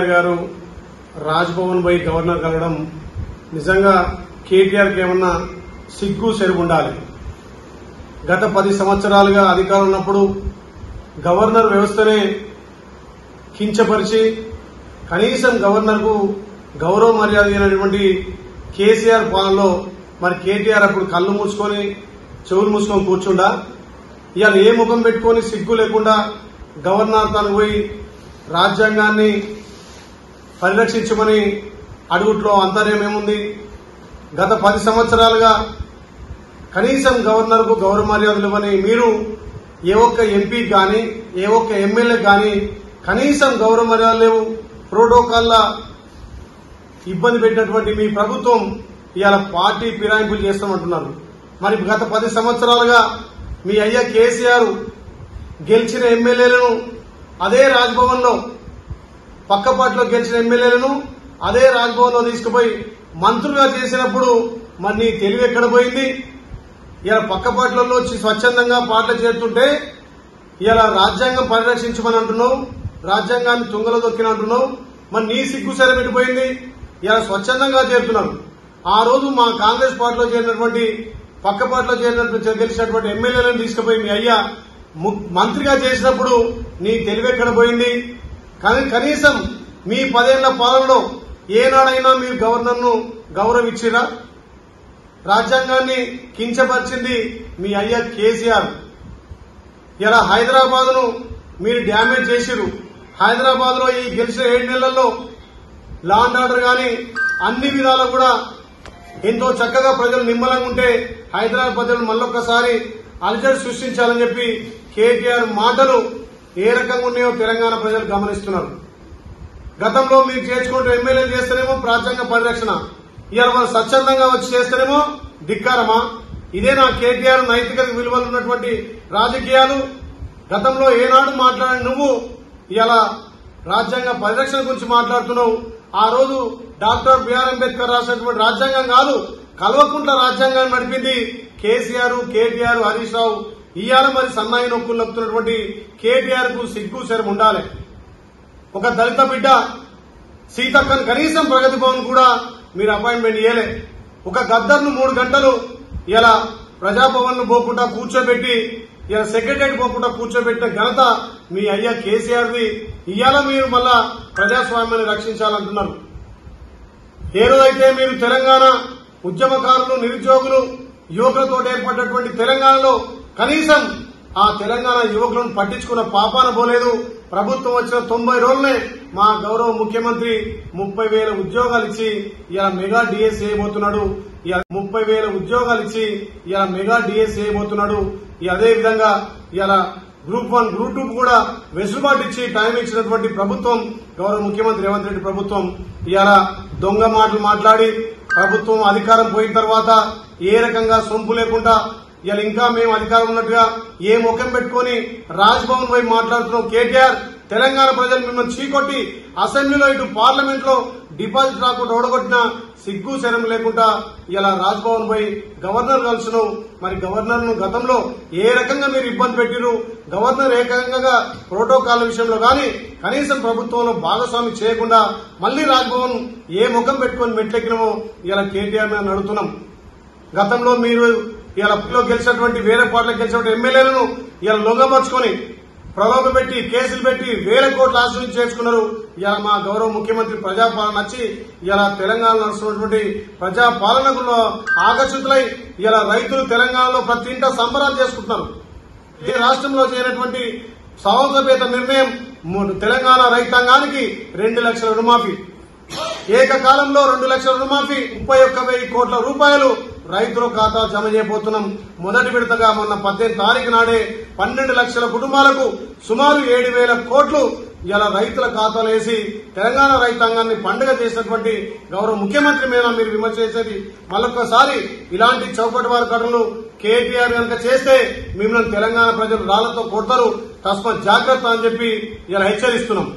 కేటీఆర్ గారు రాజ్భవన్ పోయి గవర్నర్ కలవడం నిజంగా కేటీఆర్ కి ఏమన్నా సిగ్గు సెరుగు ఉండాలి. గత 10 సంవత్సరాలుగా అధికారం ఉన్నప్పుడు గవర్నర్ వ్యవస్థనే కించపరిచి కనీసం గవర్నర్ కు గౌరవ మర్యాద అయినటువంటి కేసీఆర్ పాలనలో మరి కేటీఆర్ అప్పుడు కళ్ళు మూసుకొని చెవులు మూసుకొని కూర్చుండా ఇవాళ ఏ ముఖం పెట్టుకొని సిగ్గు లేకుండా గవర్నర్ తను పోయి రాజ్యాంగాన్ని పరిరక్షించమని అడుగుట్లో అంతర్యం ఏముంది? గత 10 సంవత్సరాలుగా కనీసం గవర్నర్ కు గౌరవ మర్యాదలు ఇవ్వని మీరు ఏ ఒక్క ఎంపీకి గాని ఏ ఒక్క ఎమ్మెల్యేకి గాని కనీసం గౌరవ మర్యాదలు లేవు. ప్రోటోకాల్ల ఇబ్బంది పెట్టినటువంటి మీ ప్రభుత్వం ఇవాళ పార్టీ ఫిరాయింపులు చేస్తామంటున్నారు. మరి గత 10 సంవత్సరాలుగా మీ అయ్య కేసీఆర్ గెలిచిన ఎమ్మెల్యేలను అదే రాజ్భవన్ లో పక్కపాట్లో గెలిచిన ఎమ్మెల్యేలను అదే రాజ్భవన్ లో తీసుకుపోయి మంత్రులుగా చేసినప్పుడు మరి నీ తెలివి ఎక్కడ పోయింది? ఇలా పక్కపాట్లలో వచ్చి స్వచ్ఛందంగా పాటలు చేరుతుంటే ఇలా రాజ్యాంగం పరిరక్షించమని అంటున్నావు, రాజ్యాంగాన్ని తుంగలో దొక్కిన అంటున్నావు. మరి నీ సిగ్గు సరే పెట్టిపోయింది. ఇలా స్వచ్ఛందంగా చేరుతున్నారు. ఆ రోజు మా కాంగ్రెస్ పార్టీలో చేరినటువంటి పక్కపాట్లో గెలిచినటువంటి ఎమ్మెల్యేలను తీసుకుపోయి మీ అయ్యా మంత్రిగా చేసినప్పుడు నీ తెలివి ఎక్కడ పోయింది? కనీసం మీ 10 ఏళ్ల పాలనలో ఏనాడైనా మీరు గవర్నర్ ను గౌరవించిరా? రాజ్యాంగాన్ని కించపరిచింది మీ అయ్య కేసీఆర్. ఇలా హైదరాబాద్ ను మీరు డ్యామేజ్ చేసిరు. హైదరాబాద్ లో ఈ గెలిచిన 7 నెలల్లో లా అండ్ ఆర్డర్ గాని అన్ని విధాలా కూడా ఎంతో చక్కగా ప్రజలు నిమ్మలంగా ఉంటే హైదరాబాద్ ప్రజలు మళ్ళొక్కసారి అలజడి సృష్టించాలని చెప్పి కేటీఆర్ మాటలు ఏ రకంగా ఉన్నాయో తెలంగాణ ప్రజలు గమనిస్తున్నారు. గతంలో మీరు చేర్చుకుంటూ ఎమ్మెల్యేలు చేస్తేనేమో రాజ్యాంగ పరిరక్షణ, ఇవాళ వాళ్ళు స్వచ్ఛందంగా వచ్చి చేస్తేనేమో ధిక్కారమా? ఇదే నా కేటీఆర్ నైతిక విలువలు ఉన్నటువంటి రాజకీయాలు. గతంలో ఏనాడు మాట్లాడి నువ్వు ఇవాళ రాజ్యాంగ పరిరక్షణ గురించి మాట్లాడుతున్నావు. ఆ రోజు డాక్టర్ బిఆర్ అంబేద్కర్ రాసినటువంటి రాజ్యాంగం కాదు, కల్వకుంట్ల రాజ్యాంగాన్ని నడిపింది కేసీఆర్, కేటీఆర్, హరీష్ రావు. ఇవాళ మరి సన్నాయి నొక్కులు నొక్కుతున్నటువంటి కేటీఆర్ కు సిగ్గు శరం ఉండాలి. ఒక దళిత బిడ్డ సీతక్కను కనీసం ప్రగతి భవన్ కూడా మీరు అపాయింట్మెంట్ ఇయ్యలే. ఒక గద్దర్ను 3 గంటలు ఇలా ప్రజాభవన్ ను పోకుండా కూర్చోబెట్టి ఇలా సెక్రటరీ పోకుండా కూర్చోబెట్టిన ఘనత మీ అయ్యా కేసీఆర్ ది. ఇవాళ మీరు మళ్ళా ప్రజాస్వామ్యాన్ని రక్షించాలంటున్నారు. ఏ రోజైతే మీరు తెలంగాణ ఉద్యమకారులు, నిరుద్యోగులు, యువకులతో ఏర్పడినటువంటి తెలంగాణలో కనీసం ఆ తెలంగాణ యువకులను పట్టించుకున్న పాపాన పోలేదు. ప్రభుత్వం వచ్చిన 90 రోజులనే మా గౌరవ ముఖ్యమంత్రి 30,000 ఉద్యోగాలు ఇచ్చి ఇలా మెగా డిఎస్ చేయబోతున్నాడు. 30,000 ఉద్యోగాలు ఇచ్చి ఇలా మెగా డిఎస్ చేయబోతున్నాడు. అదేవిధంగా ఇలా గ్రూప్ 1, గ్రూప్ 2 కూడా వెసులుబాటు ఇచ్చి టైం ఇచ్చినటువంటి ప్రభుత్వం గౌరవ ముఖ్యమంత్రి రేవంత్ రెడ్డి ప్రభుత్వం. ఇలా దొంగ మాటలు మాట్లాడి ప్రభుత్వం అధికారం పోయిన తర్వాత ఏ రకంగా సొంపు లేకుండా ఇలా ఇంకా మేము అధికారం ఉన్నట్టుగా ఏ ముఖం పెట్టుకుని రాజ్భవన్ పోయి మాట్లాడుతున్నాం. కేటీఆర్ తెలంగాణ ప్రజలు మిమ్మల్ని చీకొట్టి అసెంబ్లీలో ఇటు పార్లమెంట్ లో డిపాజిట్ రాకుండా ఓడగొట్టిన సిగ్గు శరం లేకుండా ఇలా రాజ్భవన్ పోయి గవర్నర్ కలుసున్నావు. మరి గవర్నర్ ను గతంలో ఏ రకంగా మీరు ఇబ్బంది పెట్టిరు? గవర్నర్ ఏ రకంగా ప్రోటోకాల్ విషయంలో గాని కనీసం ప్రభుత్వంలో భాగస్వామి చేయకుండా మళ్లీ రాజ్భవన్ ఏ ముఖం పెట్టుకుని మెట్లెక్కినమో ఇలా కేటీఆర్ మీద అడుగుతున్నాం. గతంలో మీరు ఇలా గెలిచినటువంటి వేరే పార్టీలకు గెలిచినటువంటి ఎమ్మెల్యేలను ఇలా లొంగపరుచుకొని ప్రలోభ పెట్టి కేసులు పెట్టి వేల కోట్ల ఆస్తులు చేర్చుకున్నారు. ఇలా మా గౌరవ ముఖ్యమంత్రి ప్రజాపాలన వచ్చి ఇలా తెలంగాణ నడుస్తున్నటువంటి ప్రజాపాలనకు ఆకర్షితులై ఇలా రైతులు తెలంగాణలో ప్రతి ఇంట సంబరాలు చేసుకుంటున్నారు. ఈ రాష్ట్రంలో చేయనటువంటి సాహసోపేత నిర్ణయం తెలంగాణ రైతాంగానికి 2 లక్షల రుణమాఫీ. ఏకకాలంలో 2 లక్షల రుణమాఫీ, 31,000 కోట్ల రూపాయలు రైతుల ఖాతా జమ చేయబోతున్నాం. మొదటి విడతగా మొన్న 18 తారీఖు నాడే 12 లక్షల కుటుంబాలకు సుమారు 7,000 కోట్లు ఇలా రైతుల ఖాతాలు వేసి తెలంగాణ రైతాంగాన్ని పండుగ చేసినటువంటి గౌరవ ముఖ్యమంత్రి మీద మీరు విమర్శ చేసేది మళ్ళొక్కసారి ఇలాంటి చౌకటి వారి ఘటనలు కేటీఆర్ కనుక చేస్తే మిమ్మల్ని తెలంగాణ ప్రజలు రాళ్లతో కొడతారు. తస్మాత్ జాగ్రత్త అని చెప్పి ఇలా హెచ్చరిస్తున్నాం.